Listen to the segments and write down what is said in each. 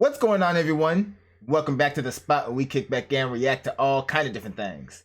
What's going on, everyone? Welcome back to the spot where we kick back and react to all kind of different things.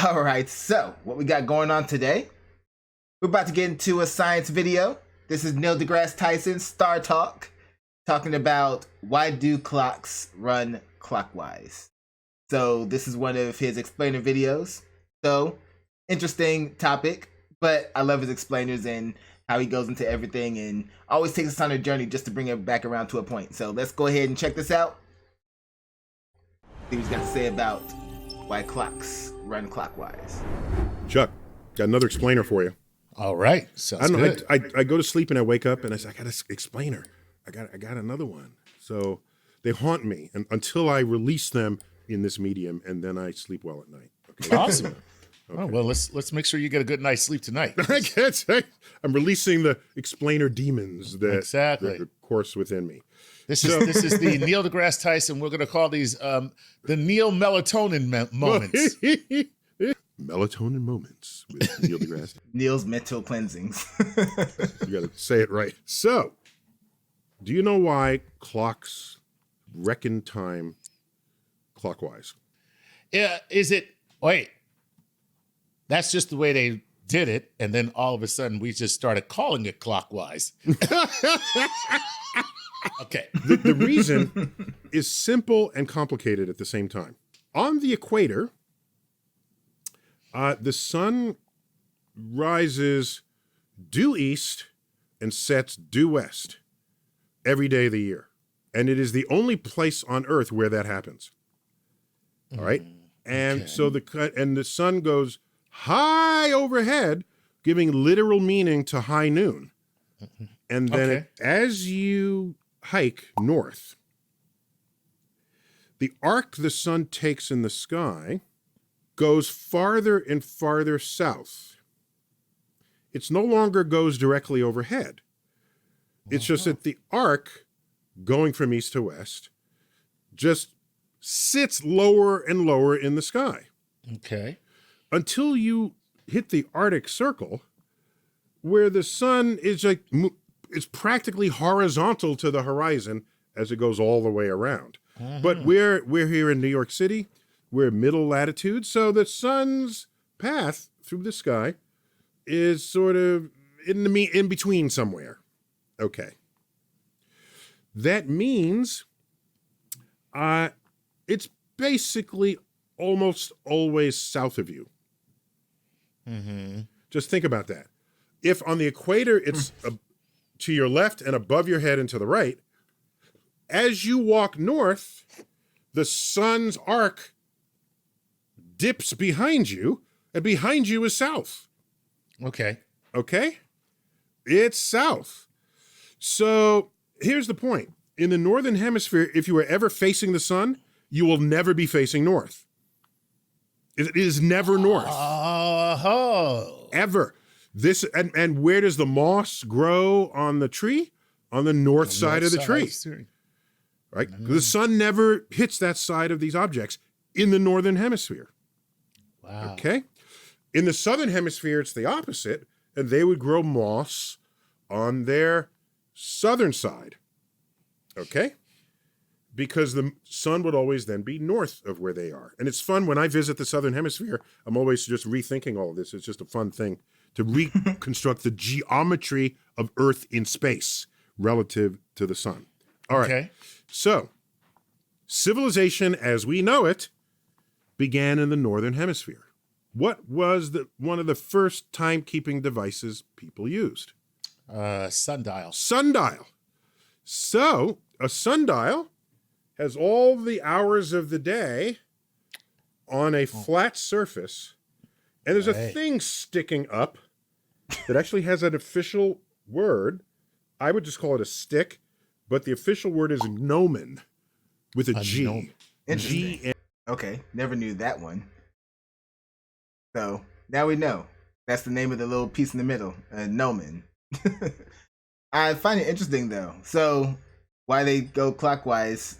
All right, so what we got going on today? We're about to get into a science video. This is Neil deGrasse Tyson, Star Talk, talking about why do clocks run clockwise. So this is one of his explainer videos. So interesting topic, but I love his explainers and how he goes into everything and always takes us on a journey just to bring it back around to a point. So let's go ahead and check this out. See what he's got to say about why clocks run clockwise. Chuck, got another explainer for you. All right, sounds good. I go to sleep and I wake up and I say, I got an explainer. I got another one. So they haunt me until I release them in this medium, and then I sleep well at night. Okay. Awesome. Okay. Oh, well, let's make sure you get a good night's sleep tonight. I'm releasing the explainer demons that course within me. This is the Neil deGrasse Tyson. We're going to call these the Neil melatonin moments. Melatonin moments with Neil deGrasse. Neil's mental cleansings. You got to say it right. So, do you know why clocks reckon time clockwise? Yeah, wait, that's just the way they did it, and then all of a sudden we just started calling it clockwise. Okay. The reason is simple and complicated at the same time. On the equator, the sun rises due east and sets due west every day of the year. And it is the only place on Earth where that happens. All right? And so the sun goes high overhead, giving literal meaning to high noon. And then as you hike north, the arc the sun takes in the sky goes farther and farther south. It no longer goes directly overhead. It's just that the arc going from east to west just sits lower and lower in the sky. Okay. Until you hit the Arctic Circle, where the sun is it's practically horizontal to the horizon as it goes all the way around. But we're here in New York City. We're middle latitude, so the sun's path through the sky is sort of in between somewhere. Okay. That means it's basically almost always south of you. Just think about that. If on the equator it's to your left and above your head and to the right, as you walk north, the sun's arc dips behind you, and behind you is south. Okay. Okay? It's south. So here's the point. In the northern hemisphere, if you were ever facing the sun, you will never be facing north. It is never north. Ever. This and where does the moss grow on the tree? On the north side of the tree. Right? The sun never hits that side of these objects in the northern hemisphere. Wow. Okay? In the southern hemisphere, it's the opposite, and they would grow moss on their southern side. Okay? Because the sun would always then be north of where they are. And it's fun when I visit the southern hemisphere, I'm always just rethinking all of this. It's just a fun thing to reconstruct the geometry of Earth in space relative to the sun. All right. Okay. So, civilization as we know it began in the northern hemisphere. What was one of the first timekeeping devices people used? Sundial. Sundial. So, a sundial has all the hours of the day on a flat surface, and there's a thing sticking up that actually has an official word. I would just call it a stick, but the official word is gnomon with a G. Interesting. Okay, never knew that one. So now we know. That's the name of the little piece in the middle, gnomon. I find it interesting though. So why they go clockwise,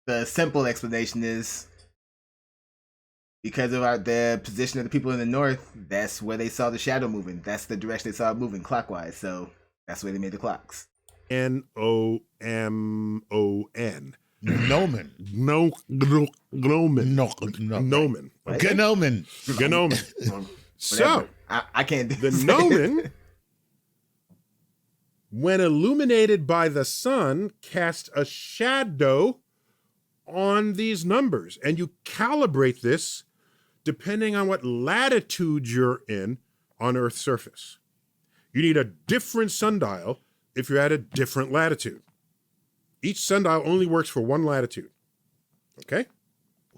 the simple explanation is because of the position of the people in the north, that's where they saw the shadow moving. That's the direction they saw it moving, clockwise. So that's where they made the clocks. N-O-M-O-N. Gnomon. Gnomon. Gnomon. What? Gnomon. So, I can't do the this. gnomon, when illuminated by the sun, cast a shadow on these numbers. And you calibrate this depending on what latitude you're in on Earth's surface. You need a different sundial if you're at a different latitude. Each sundial only works for one latitude. Okay?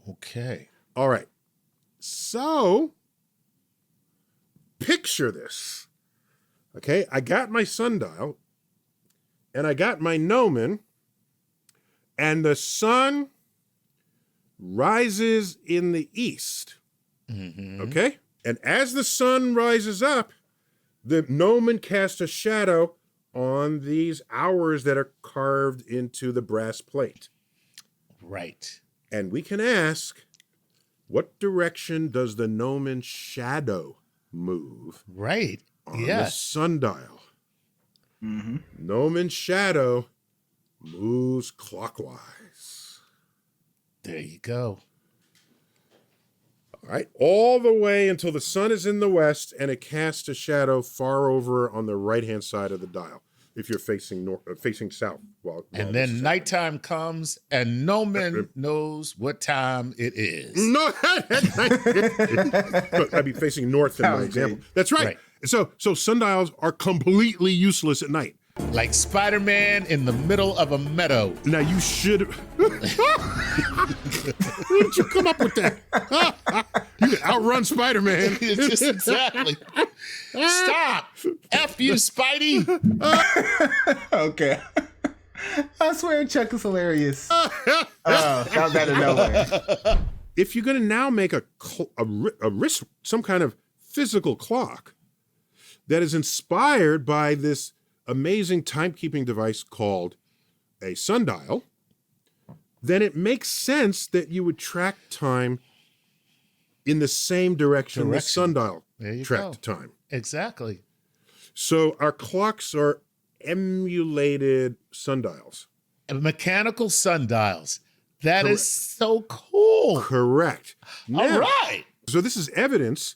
Okay. All right. So, picture this. Okay? I got my sundial, and I got my gnomon, and the sun rises in the east. Mm-hmm. Okay? And as the sun rises up, the gnomon casts a shadow on these hours that are carved into the brass plate. Right. And we can ask, what direction does the gnomon shadow move Right. on the Yes. sundial? Mm-hmm. Gnomon shadow moves clockwise. There you go. All right, all the way until the sun is in the west and it casts a shadow far over on the right-hand side of the dial if you're facing facing south. While And this then is nighttime comes, and no man knows what time it is. No, I'd be facing north in my Okay. example. That's right. Right. So sundials are completely useless at night. Like Spider-Man in the middle of a meadow. Now you should. Where did you come up with that? You can outrun Spider-Man. It's just exactly. Stop. F you, Spidey. Okay. I swear Chuck is hilarious. Oh, that was out of nowhere. If you're going to now make a wrist, some kind of physical clock that is inspired by this amazing timekeeping device called a sundial, then it makes sense that you would track time in the same direction the sundial There you tracked go. time. Exactly. So our clocks are emulated sundials. And mechanical sundials. That Correct. is so cool. Correct. All Now, right. so this is evidence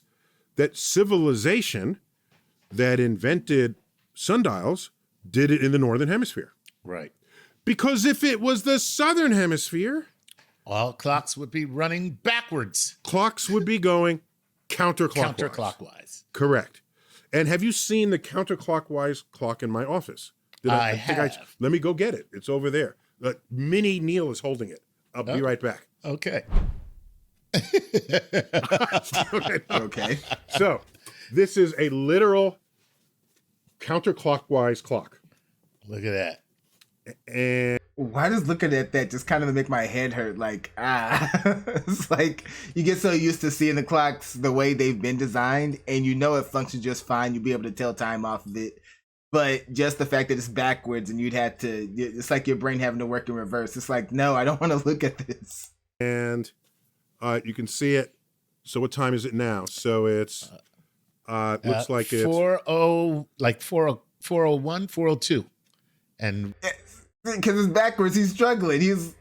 that civilization that invented sundials did it in the northern hemisphere. Right. Because if it was the southern hemisphere, All clocks would be running backwards. clocks would be going counterclockwise. Counterclockwise. Correct. And have you seen the counterclockwise clock in my office? I have. Let me go get it. It's over there. Mini Neil is holding it. I'll be right back. Okay. Okay. So this is a literal counterclockwise clock. Look at that. And Why does looking at that just kind of make my head hurt? Like, it's like you get so used to seeing the clocks the way they've been designed, and you know it functions just fine. You'll be able to tell time off of it. But just the fact that it's backwards and you'd have to, it's like your brain having to work in reverse. It's like, no, I don't want to look at this. you can see it. So what time is it now? So it's looks like it's 40, like 401, 402. And Because it's backwards, he's struggling. His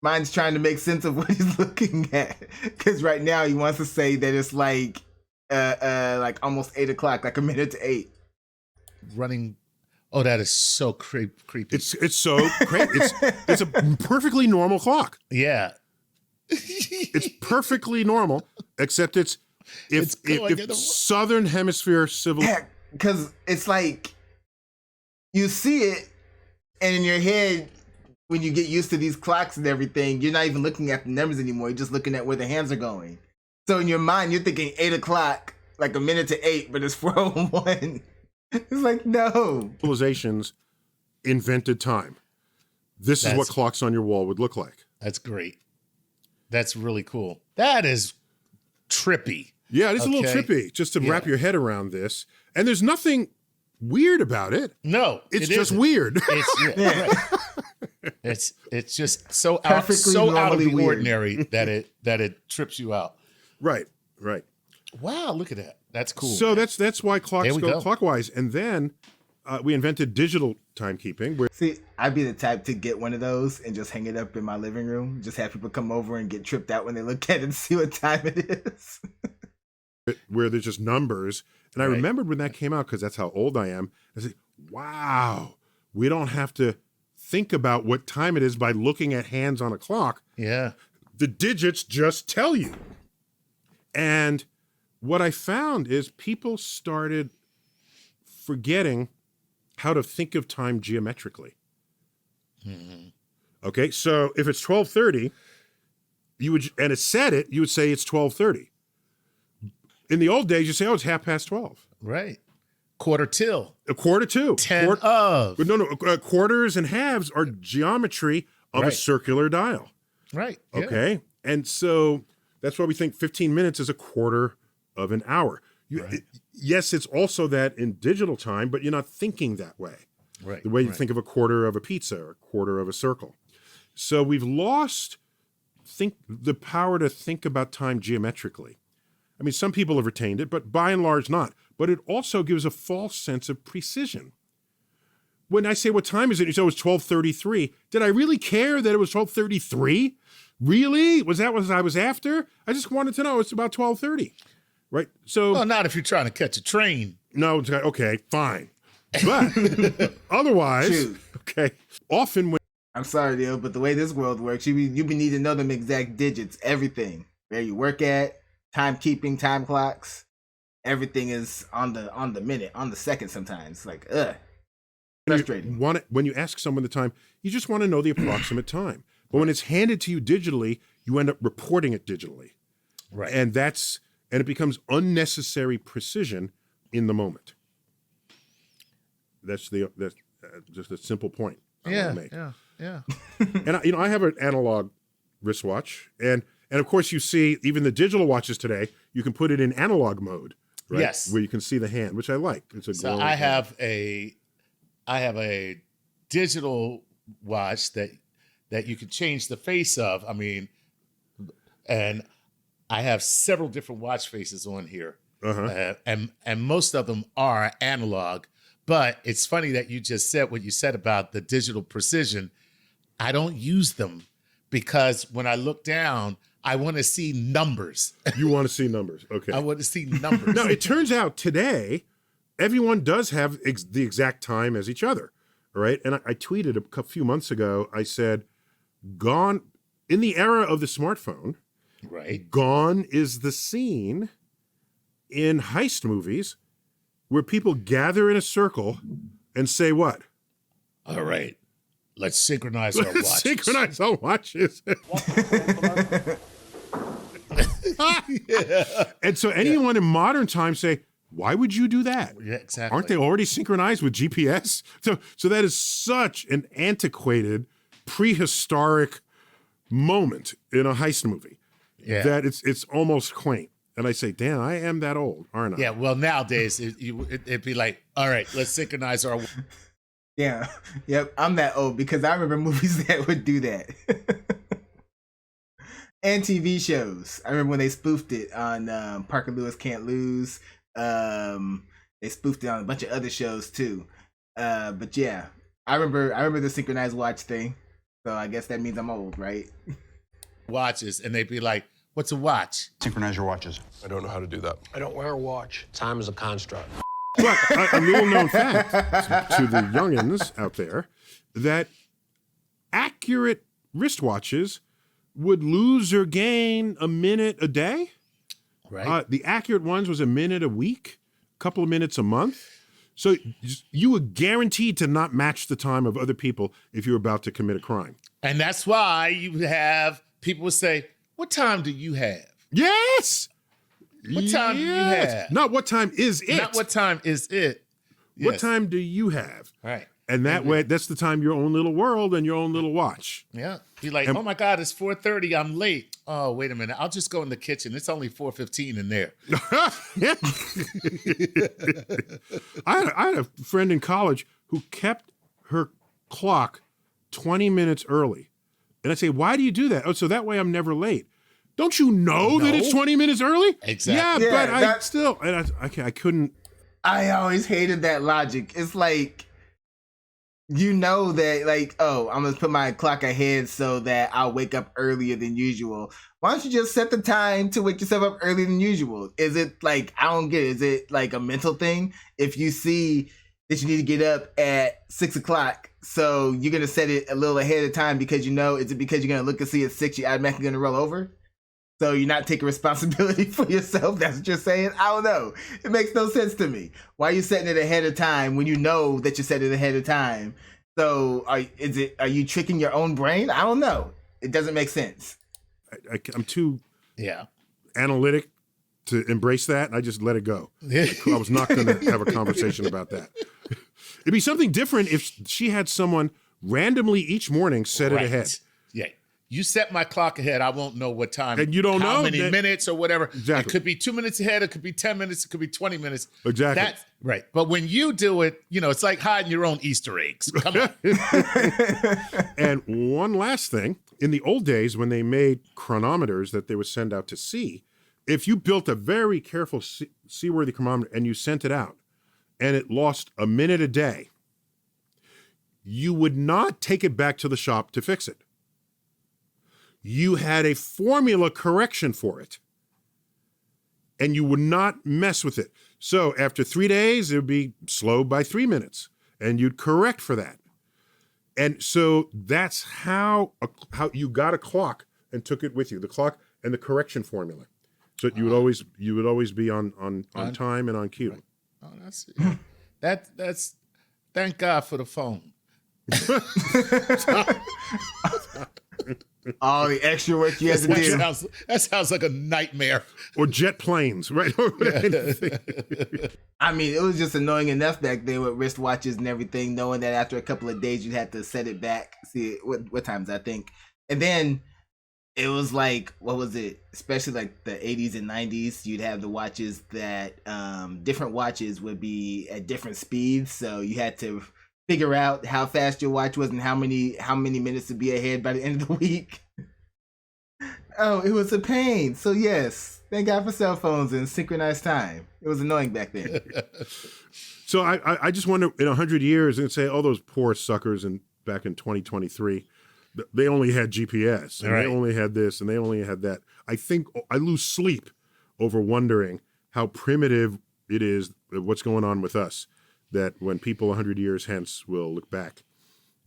mind's trying to make sense of what he's looking at. Because right now he wants to say that it's like almost 8 o'clock, like a minute to 8. running. Oh, that is so creepy. it's so great. It's a perfectly normal clock. Yeah. It's perfectly normal, except it's going in the- southern hemisphere civil. Yeah, because it's like you see it, and in your head, when you get used to these clocks and everything, you're not even looking at the numbers anymore. You're just looking at where the hands are going. So in your mind, you're thinking 8 o'clock, like a minute to 8, but it's 4:01. It's like, no. Civilizations invented time. This is what clocks on your wall would look like. That's great. That's really cool. That is trippy. Yeah, it's a little Okay. trippy just to wrap your head around this. And there's nothing weird about it. No, It's it just isn't. weird. It's just so out Perfectly of normally the weird. ordinary that it trips you out. Right. Wow, look at that. That's cool. So that's why clocks There we go go. clockwise. And then we invented digital timekeeping. Where See, I'd be the type to get one of those and just hang it up in my living room. Just have people come over and get tripped out when they look at it and see what time it is. where there's just numbers. And I remembered when that came out, because that's how old I am. I said, wow, we don't have to think about what time it is by looking at hands on a clock. Yeah. The digits just tell you. And what I found is people started forgetting how to think of time geometrically. Okay, so if it's 12:30, you would, and it said it, you would say it's 12:30. In the old days, you say, oh, it's 12:30. Right. Quarter till. A quarter to. 10 of. No, quarters and halves are geometry of a circular dial. Right. Yeah. Okay, and so that's why we think 15 minutes is a quarter of an hour. Yes, it's also that in digital time, but you're not thinking that way. Right. The way you think of a quarter of a pizza or a quarter of a circle. So we've lost the power to think about time geometrically. I mean, some people have retained it, but by and large not. But it also gives a false sense of precision. When I say, what time is it? You say, oh, it's 12:33. Did I really care that it was 12:33? Really? Was that what I was after? I just wanted to know it's about 12:30, right? So, well, not if you're trying to catch a train. No, okay, fine. But otherwise, okay, often when... I'm sorry, Neil, but the way this world works, you be need to know them exact digits, everything. Where you work at, timekeeping, time clocks, everything is on the minute, on the second sometimes. Like, frustrating. When you ask someone the time, you just want to know the approximate time. But when it's handed to you digitally, you end up reporting it digitally. Right. And it becomes unnecessary precision in the moment. That's just a simple point I want to make. Yeah. And I have an analog wristwatch, and of course you see even the digital watches today, you can put it in analog mode, right? Yes. Where you can see the hand, which I like. So I have a digital watch that you can change the face of. I mean, and I have several different watch faces on here, and most of them are analog. But it's funny that you just said what you said about the digital precision. I don't use them because when I look down, I want to see numbers. You want to see numbers. Okay. I want to see numbers. Now, it turns out today, everyone does have the exact time as each other, right? And I tweeted a few months ago, I said, gone, in the era of the smartphone, right? Gone is the scene in heist movies where people gather in a circle and say what? All right, let's synchronize our watches. Synchronize our watches. And so anyone in modern times say, why would you do that? Yeah, exactly. Aren't they already synchronized with GPS? So that is such an antiquated, prehistoric moment in a heist movie that it's almost quaint. And I say, damn, I am that old, aren't I? Yeah, well, nowadays, it'd be like, all right, let's synchronize our... Yeah, yep, I'm that old because I remember movies that would do that. And TV shows. I remember when they spoofed it on Parker Lewis Can't Lose. They spoofed it on a bunch of other shows too. But yeah, I remember the synchronized watch thing. So I guess that means I'm old, right? Watches, and they'd be like, what's a watch? Synchronize your watches. I don't know how to do that. I don't wear a watch. Time is a construct. But a little known fact to the youngins out there, that accurate wristwatches would lose or gain a minute a day. Right. The accurate ones was a minute a week, a couple of minutes a month. So you were guaranteed to not match the time of other people if you were about to commit a crime. And that's why you have people say, what time do you have? Yes. What time do you have? Not what time is it. Not what time is it. Yes. What time do you have? Right. And that way, that's the time, your own little world and your own little watch. Yeah. Be like, oh my God, it's 4:30. I'm late. Oh, wait a minute. I'll just go in the kitchen. It's only 4:15 in there. I had a friend in college who kept her clock 20 minutes early. And I say, why do you do that? Oh, so that way I'm never late. Don't you know that it's 20 minutes early? Exactly. Yeah, but I still, and I couldn't. I always hated that logic. It's like, you know that, like, oh, I'm gonna put my clock ahead so that I'll wake up earlier than usual. Why don't you just set the time to wake yourself up earlier than usual? Is it like, I don't get it. Is it like a mental thing? If you see that you need to get up at 6 o'clock, so you're gonna set it a little ahead of time because you know, is it because you're gonna look and see at 6, you're automatically gonna roll over? So you're not taking responsibility for yourself? That's what you're saying? I don't know. It makes no sense to me. Why are you setting it ahead of time when you know that you set it ahead of time? So are you tricking your own brain? I don't know. It doesn't make sense. I'm too analytic to embrace that. I just let it go. I was not going to have a conversation about that. It'd be something different if she had someone randomly each morning set it ahead. Yeah. You set my clock ahead, I won't know what time. And you don't know how many minutes or whatever. Exactly. It could be 2 minutes ahead, it could be 10 minutes, it could be 20 minutes. Exactly. That's right. But when you do it, you know, it's like hiding your own Easter eggs. Come on. And one last thing, in the old days when they made chronometers that they would send out to sea, if you built a very careful seaworthy chronometer and you sent it out and it lost a minute a day, you would not take it back to the shop to fix it. You had a formula correction for it, and you would not mess with it. So after 3 days, it would be slow by 3 minutes, and you'd correct for that. And so that's how you got a clock and took it with you, the clock and the correction formula. So you would always be on time and on cue. Oh, that's thank God for the phone. All the extra work you have to do. That sounds like a nightmare. Or jet planes, right? I mean, it was just annoying enough back then with wristwatches and everything, knowing that after a couple of days you had to set it back. See what times, I think. And then it was like, what was it? Especially like the 80s and 90s, you'd have the watches that different watches would be at different speeds. So you had to figure out how fast your watch was and how many minutes to be ahead by the end of the week. Oh, it was a pain. So yes, thank God for cell phones and synchronized time. It was annoying back then. So I just wonder, in 100 years, and say, oh, those poor suckers back in 2023, they only had GPS, and they only had this, and they only had that. I think I lose sleep over wondering how primitive it is, what's going on with us, that when people 100 years hence will look back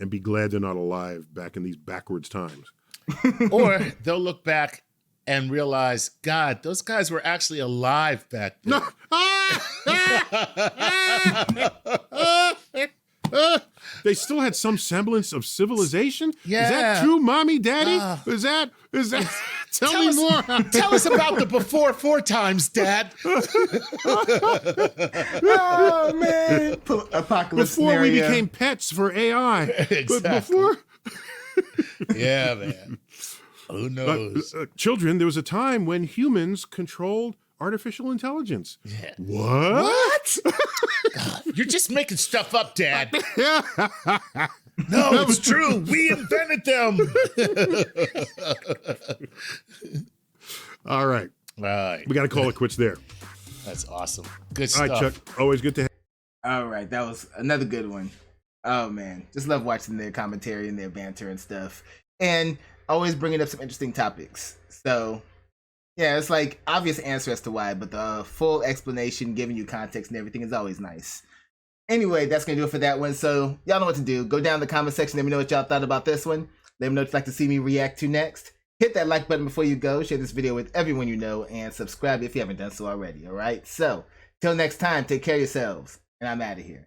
and be glad they're not alive back in these backwards times. Or they'll look back and realize, God, those guys were actually alive back then. They still had some semblance of civilization? Yeah. Is that true, Mommy, Daddy? Is that? Tell me more. Tell us about the before 4 times, Dad. Oh, man. Apocalypse Before scenario. we became pets for AI. Exactly. But before... Yeah, man. Who knows? Children, there was a time when humans controlled artificial intelligence. Yeah. What? God, you're just making stuff up, Dad. No, it's true. We invented them. All right. All right. We got to call it quits there. That's awesome. Good All stuff. right, Chuck. Always good to have. All right, that was another good one. Oh man, just love watching their commentary and their banter and stuff, and always bringing up some interesting topics. So yeah, it's like obvious answer as to why, but the full explanation, giving you context and everything is always nice. Anyway, that's gonna do it for that one. So y'all know what to do. Go down in the comment section. Let me know what y'all thought about this one. Let me know what you'd like to see me react to next. Hit that like button before you go. Share this video with everyone you know, and subscribe if you haven't done so already. All right. So till next time, take care of yourselves, and I'm out of here.